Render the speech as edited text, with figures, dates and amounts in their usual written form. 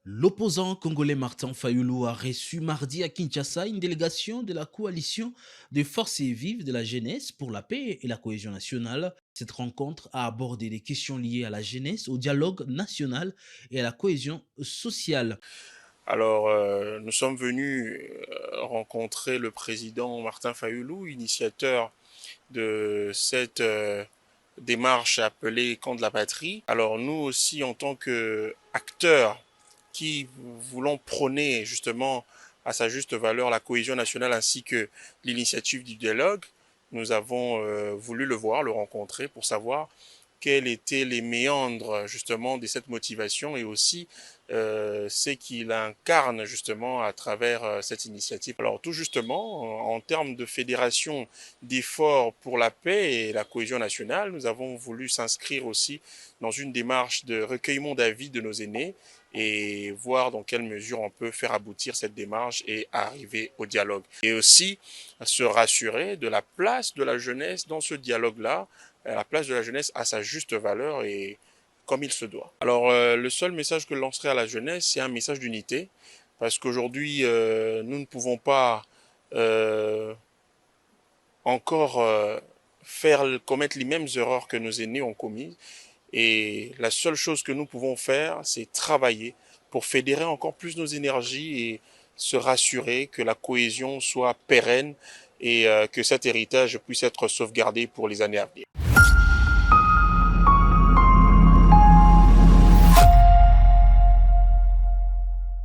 L'opposant congolais Martin Fayoulou a reçu mardi à Kinshasa une délégation de la coalition des forces vives de la jeunesse pour la paix et la cohésion nationale. Cette rencontre a abordé des questions liées à la jeunesse, au dialogue national et à la cohésion sociale. Alors, nous sommes venus rencontrer le président Martin Fayoulou, initiateur de cette démarche appelée Camp de la Patrie. Alors, nous aussi, en tant qu'acteurs qui voulons prôner justement à sa juste valeur la cohésion nationale ainsi que l'initiative du dialogue, nous avons voulu le voir, le rencontrer pour savoir quels étaient les méandres justement de cette motivation et aussi ce qu'il incarne justement à travers cette initiative. Alors tout justement, en termes de fédération d'efforts pour la paix et la cohésion nationale, nous avons voulu s'inscrire aussi dans une démarche de recueillement d'avis de nos aînés et voir dans quelle mesure on peut faire aboutir cette démarche et arriver au dialogue. Et aussi se rassurer de la place de la jeunesse dans ce dialogue-là, la place de la jeunesse à sa juste valeur et comme il se doit. Alors le seul message que je lancerai à la jeunesse, c'est un message d'unité, parce qu'aujourd'hui, nous ne pouvons pas euh, encore commettre les mêmes erreurs que nos aînés ont commises. Et la seule chose que nous pouvons faire, c'est travailler pour fédérer encore plus nos énergies et se rassurer que la cohésion soit pérenne et que cet héritage puisse être sauvegardé pour les années à venir.